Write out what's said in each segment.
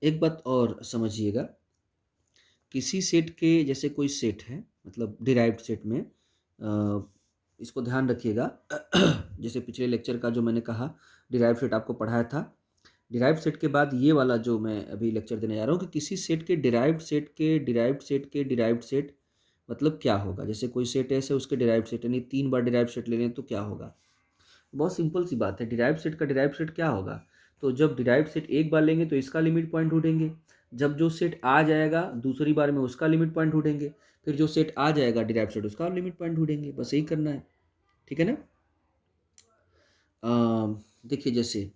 एक बात और समझिएगा, किसी सेट के जैसे कोई सेट है, मतलब डिराइव्ड सेट में इसको ध्यान रखिएगा। जैसे पिछले लेक्चर का जो मैंने कहा डिराइव्ड सेट आपको पढ़ाया था, डिराइव्ड सेट के बाद ये वाला जो मैं अभी लेक्चर देने जा रहा हूँ कि किसी सेट के डिराइव्ड सेट के डिराइव्ड सेट के डिराइव्ड सेट मतलब क्या होगा। जैसे कोई सेट ऐसे उसके डिराइव्ड सेट यानी 3 बार डिराइव्ड सेट ले लें तो क्या होगा। बहुत सिंपल सी बात है, डिराइव्ड सेट का डिराइव्ड सेट क्या होगा। तो जब डिराइव्ड सेट एक बार लेंगे तो इसका लिमिट पॉइंट ढूंढेंगे, जब जो सेट आ जाएगा दूसरी बार में उसका लिमिट पॉइंट ढूंढेंगे, फिर जो सेट आ जाएगा डिराइव्ड सेट उसका लिमिट पॉइंट ढूंढेंगे, बस यही करना है। ठीक है ना। देखिए जैसे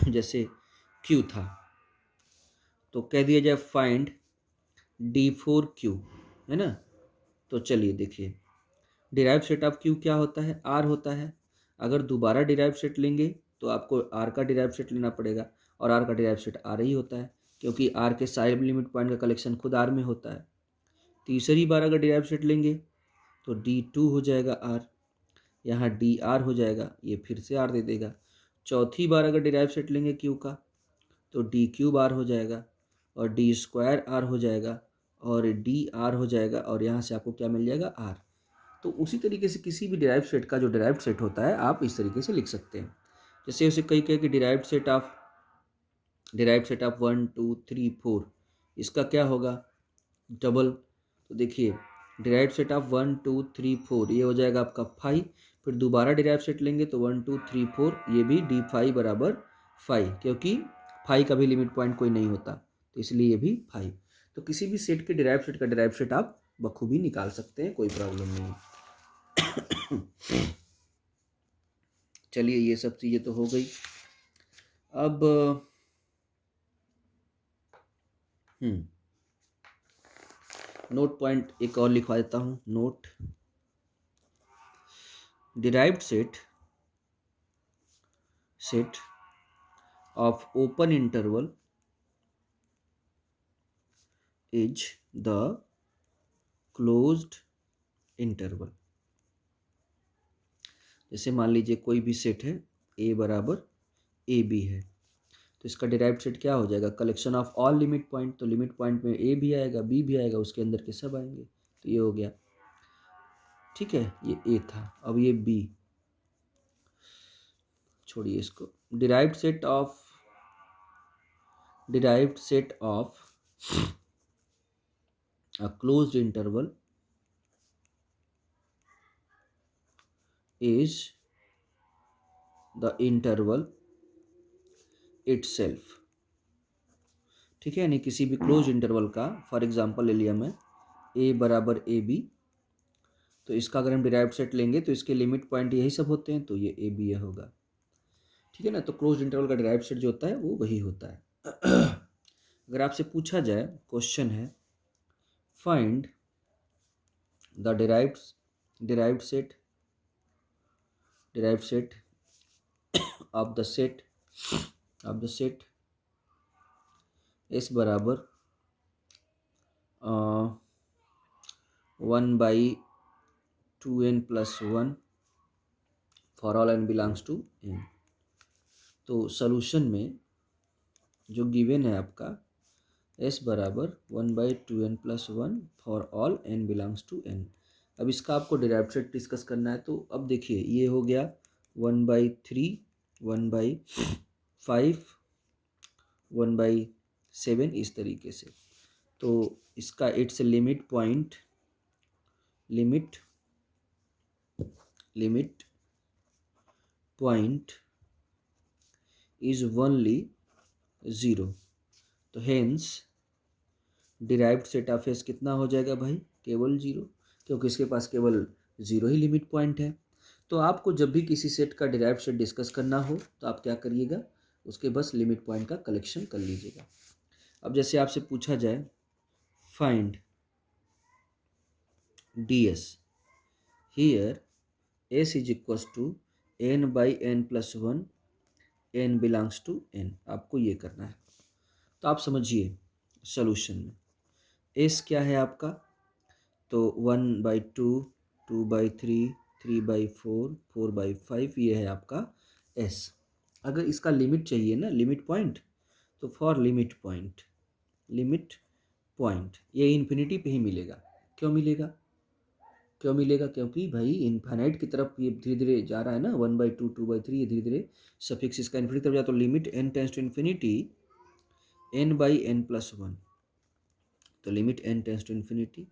जैसे क्यू था, तो कह दिया जाए फाइंड D4Q, है ना। तो चलिए देखिए, डिराइव सेट ऑफ क्यू क्या होता है, आर होता है। अगर दोबारा डिराइव सेट लेंगे तो आपको आर का डिराइव सेट लेना पड़ेगा, और आर का डिराइव सेट आर ही होता है, क्योंकि आर के सारे लिमिट पॉइंट का कलेक्शन खुद आर में होता है। तीसरी बार अगर डिराइव सेट लेंगे तो D2 हो जाएगा आर, यहाँ डी आर हो जाएगा, ये फिर से आर दे देगा। चौथी बार अगर डिराइव सेट लेंगे क्यू का तो डी क्यूब आर हो जाएगा, और डी स्क्वायर आर हो जाएगा, और डी आर हो जाएगा, और यहाँ से आपको क्या मिल जाएगा, आर। तो उसी तरीके से किसी भी डिराइव्ड सेट का जो डिराइव्ड सेट होता है आप इस तरीके से लिख सकते हैं। जैसे उसे कई कह कि डिराइव्ड सेट ऑफ 1 2 3 4, इसका क्या होगा, डबल। तो देखिए डिराइव्ड सेट ऑफ 1 2 3 4 ये हो जाएगा आपका 5, फिर दोबारा डिराइव्ड सेट लेंगे तो 1 2 3 4 ये भी D5 बराबर 5, क्योंकि 5 का भी लिमिट पॉइंट कोई नहीं होता, तो इसलिए ये भी 5। तो किसी भी सेट के डिराइव्ड सेट का डिराइव्ड सेट आप बखूबी निकाल सकते हैं, कोई प्रॉब्लम नहीं। चलिए ये सब चीज़ें तो हो गई। अब नोट पॉइंट एक और लिखवा देता हूँ। Note, derived set of open interval is the closed interval. जैसे मान लीजिए कोई भी सेट है ए बराबर ए बी है, तो इसका डिराइव्ड सेट क्या हो जाएगा, collection of all limit point. तो लिमिट पॉइंट में ए भी आएगा बी भी आएगा, उसके अंदर के सब आएंगे, तो ये हो गया। ठीक है, ये ए था, अब ये बी, छोड़िए इसको। Derived set of a closed interval is the interval itself। ठीक है, यानी किसी भी क्लोज इंटरवल का, फॉर एग्जांपल ले लिया मैं a बराबर ए बी, तो इसका अगर हम डिराइव्ड सेट लेंगे तो इसके लिमिट पॉइंट यही सब होते हैं, तो ये ए बी होगा। ठीक है ना। तो क्लोज इंटरवल का डिराइव्ड सेट जो होता है वो वही होता है। अगर आपसे पूछा जाए, क्वेश्चन है find the derived set of the set S बराबर 1/2n+1 for all n belongs to n। तो सॉल्यूशन में जो गिवन है आपका s बराबर 1/2n+1 for all n belongs to n। अब इसका आपको डिराइव्ड सेट डिस्कस करना है। तो अब देखिए ये हो गया 1/3, 1/5, 1/7 इस तरीके से। तो इसका it's limit point is only 0। तो hence derived set of S कितना हो जाएगा भाई, केवल 0, क्योंकि इसके पास केवल 0 ही लिमिट पॉइंट है। तो आपको जब भी किसी सेट का डिराइव्ड सेट डिस्कस करना हो तो आप क्या करिएगा, उसके बस लिमिट पॉइंट का कलेक्शन कर लीजिएगा। अब जैसे आपसे पूछा जाए find ds, here s is equal to n/n+1, n belongs to n, आपको ये करना है। तो आप समझिए सॉल्यूशन में s क्या है आपका, तो 1/2, 2/3, 3/4, 4/5 ये है आपका s। अगर इसका लिमिट चाहिए ना, लिमिट पॉइंट, तो फॉर लिमिट पॉइंट ये इन्फिनिटी पे ही मिलेगा। क्यों मिलेगा? क्योंकि भाई इनफाइनाइट की तरफ ये धीरे धीरे जा रहा है ना, 1/2 2/3, ये धीरे धीरे सफिक्स इसका इन्फिनिटी तरफ जाता, तो limit n tends to infinity n/n+1, तो limit n tends to infinity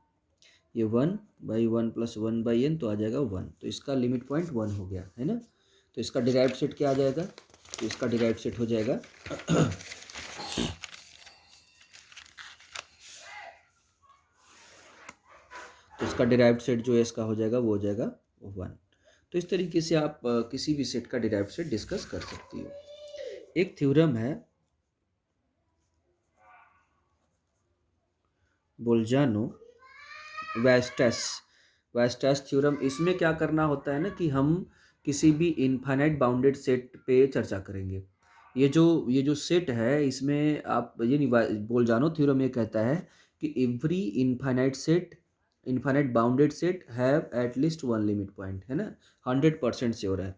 ये 1/1 + 1/n तो आ जाएगा 1, तो इसका लिमिट पॉइंट 1 हो गया है ना। तो इसका डिराइव्ड सेट क्या आ जाएगा? तो इसका डिराइव्ड सेट हो जाएगा तो इसका डिराइव्ड सेट जो है इसका हो जाएगा, वो हो जाएगा 1। तो इस तरीके से आप किसी भी सेट का डिराइव्ड सेट डिस्कस कर सकती हो। एक थ्योरम है बोल्जानो-वेस्टस थ्योरम। इसमें क्या करना होता है ना कि हम किसी भी इनफाइनाइट बाउंडेड सेट पे चर्चा करेंगे। ये जो सेट है इसमें आप ये नहीं, बोल्जानो थ्योरम ये कहता है कि every infinite bounded set have at least one limit point, है ना, 100% श्योर है।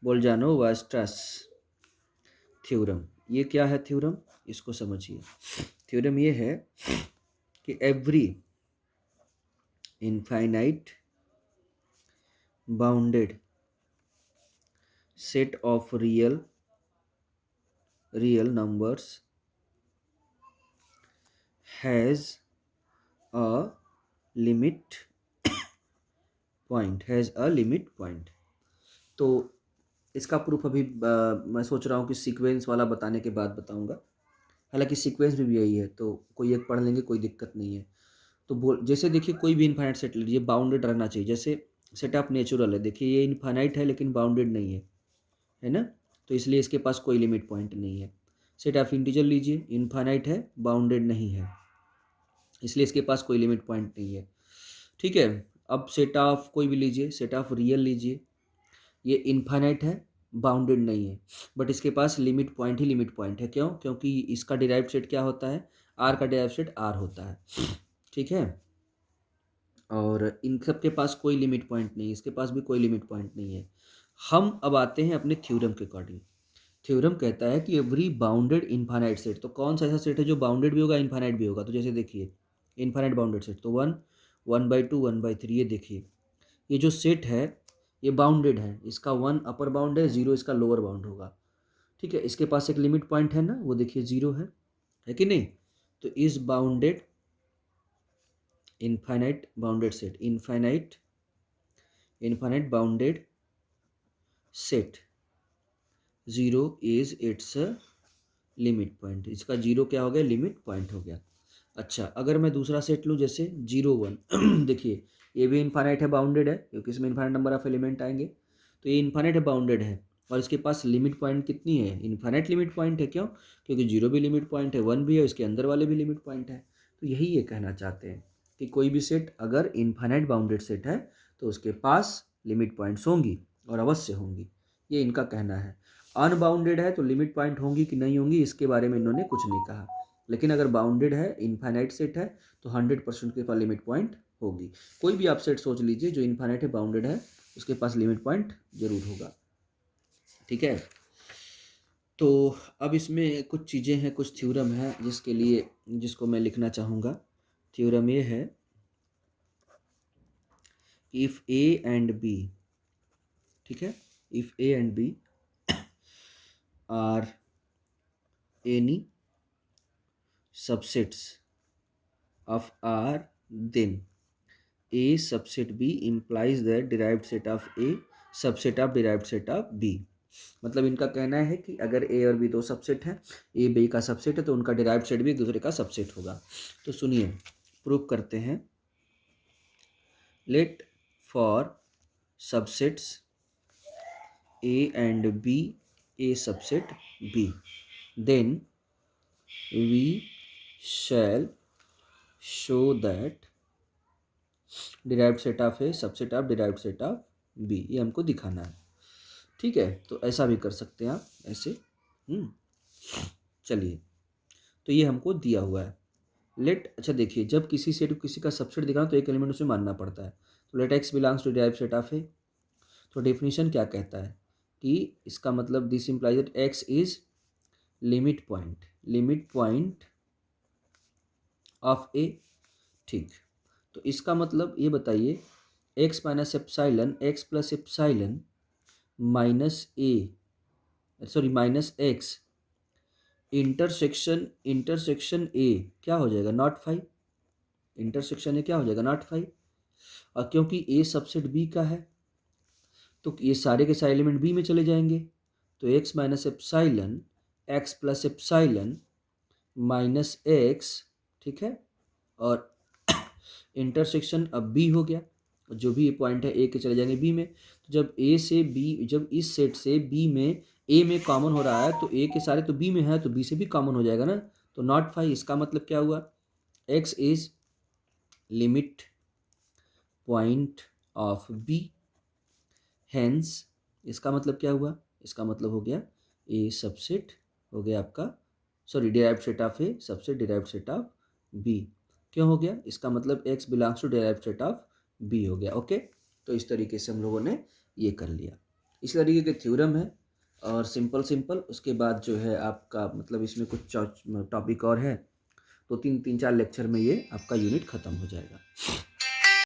बोल्जानो-वेस्टस थ्योरम, ये क्या है थ्योरम, इसको समझिए। थ्योरम ये है कि every infinite bounded set of real numbers has a limit point। तो इसका प्रूफ अभी मैं सोच रहा हूँ कि सीक्वेंस वाला बताने के बाद बताऊंगा। हालांकि सीक्वेंस भी यही है, तो कोई एक पढ़ लेंगे, कोई दिक्कत नहीं है। तो जैसे देखिए कोई भी इनफाइनाइट सेट लीजिए, बाउंडेड रहना चाहिए। जैसे सेट ऑफ नेचुरल है, देखिए ये इनफाइनाइट है लेकिन बाउंडेड नहीं है ना, तो इसलिए इसके पास कोई लिमिट पॉइंट नहीं है। सेट ऑफ इंटीजर लीजिए, इनफाइनाइट है, बाउंडेड नहीं है, इसलिए इसके पास कोई लिमिट पॉइंट नहीं है। ठीक है, अब सेट ऑफ कोई भी लीजिए, सेट ऑफ रियल लीजिए, ये इनफाइनाइट है, बाउंडेड नहीं है, बट इसके पास लिमिट पॉइंट ही लिमिट पॉइंट है। क्यों? क्योंकि इसका डिराइव्ड सेट क्या होता है? आर का डिराइव्ड सेट आर होता है। ठीक है, और इन सब के पास कोई लिमिट पॉइंट नहीं है, इसके पास भी कोई लिमिट पॉइंट नहीं है। हम अब आते हैं अपने थ्योरम के अकॉर्डिंग। थ्योरम कहता है कि एवरी बाउंडेड इनफाइनाइट सेट, तो कौन सा ऐसा सेट है जो बाउंडेड भी होगा, इनफाइनाइट भी होगा? तो जैसे देखिए इनफाइनाइट बाउंडेड सेट, तो 1, 1/2, 1/3, ये देखिए ये जो सेट है ये बाउंडेड है, इसका 1 अपर बाउंड है, 0 इसका लोअर बाउंड होगा। ठीक है, इसके पास एक लिमिट पॉइंट है ना, वो देखिए 0 है कि नहीं? तो इस bounded infinite bounded set, infinite bounded set 0 is it's limit point. इसका 0 क्या हो गया? लिमिट पॉइंट हो गया। अच्छा, अगर मैं दूसरा सेट लूँ जैसे 0 1 देखिए ये भी इनफाइनाइट है, बाउंडेड है, क्योंकि इसमें इनफाइनाइट नंबर ऑफ एलिमेंट आएंगे, तो ये इनफाइनाइट है, बाउंडेड है, और इसके पास लिमिट पॉइंट कितनी है? इनफाइनाइट लिमिट पॉइंट है। क्यों? क्योंकि 0 भी लिमिट पॉइंट है, 1 भी है, इसके अंदर वाले भी लिमिट पॉइंट है। तो यही ये कहना चाहते हैं कि कोई भी सेट अगर इनफाइनाइट बाउंडेड सेट है तो उसके पास लिमिट पॉइंट्स होंगी, और अवश्य होंगी, ये इनका कहना है। अनबाउंडेड है तो लिमिट पॉइंट होंगी कि नहीं होंगी, इसके बारे में इन्होंने कुछ नहीं कहा। लेकिन अगर बाउंडेड है, इनफाइनाइट सेट है, तो 100% के पास लिमिट पॉइंट होगी। कोई भी आप सेट सोच लीजिए जो इनफाइनाइट है, बाउंडेड है, उसके पास लिमिट पॉइंट जरूर होगा। ठीक है, तो अब इसमें कुछ चीज़ें हैं, कुछ थ्योरम है जिसको मैं लिखना चाहूँगा। थ्योरम ये है, इफ ए एंड बी, ठीक है, if A and B are any subsets of R, then A subset B implies that derived set of A subset of derived set of B। मतलब इनका कहना है कि अगर A और B दो सबसेट हैं, A B का सबसेट है, तो उनका डिराइव्ड सेट भी एक दूसरे का सबसेट होगा। तो सुनिए, प्रूव करते हैं। Let for subsets A and B A subset B, then we shall show that derived set of A subset of derived set of B, ये हमको दिखाना है। ठीक है, तो ऐसा भी कर सकते हैं आप, ऐसे। चलिए, तो ये हमको दिया हुआ है। अच्छा देखिए, जब किसी सेट को किसी का सबसेट दिखाना तो एक एलिमेंट उसे मानना पड़ता है। तो let x belongs to derived set of A, तो डेफिनेशन क्या कहता है कि इसका मतलब this implies that x is limit point of A. ठीक, तो इसका मतलब ये बताइए x minus epsilon x plus epsilon minus A, sorry minus x intersection A क्या हो जाएगा, नॉट फाइव। इंटरसेक्शन ए क्या हो जाएगा, नॉट फाइव। और क्योंकि ए सबसेट बी का है तो ये सारे के सारे एलिमेंट बी में चले जाएंगे। तो x minus epsilon x plus epsilon minus x, ठीक है, और इंटरसेक्शन अब बी हो गया, जो भी पॉइंट है ए के चले जाएंगे बी में। तो जब ए से बी, जब इस सेट से बी में ए में कॉमन हो रहा है तो ए के सारे तो बी में है तो बी से भी कॉमन हो जाएगा ना। तो नॉट फाइव, इसका मतलब क्या हुआ, x is limit point of B, hence इसका मतलब क्या हुआ, इसका मतलब हो गया ए सबसेट हो गया आपका, sorry derived set of A subset derived set of B. क्यों हो गया, इसका मतलब x belongs to derived set of B हो गया। ओके, तो इस तरीके से हम लोगों ने ये कर लिया। इस तरीके के थ्योरम है और सिंपल उसके बाद जो है आपका मतलब इसमें कुछ टॉपिक और है तो तीन चार लेक्चर में ये आपका यूनिट ख़त्म हो जाएगा।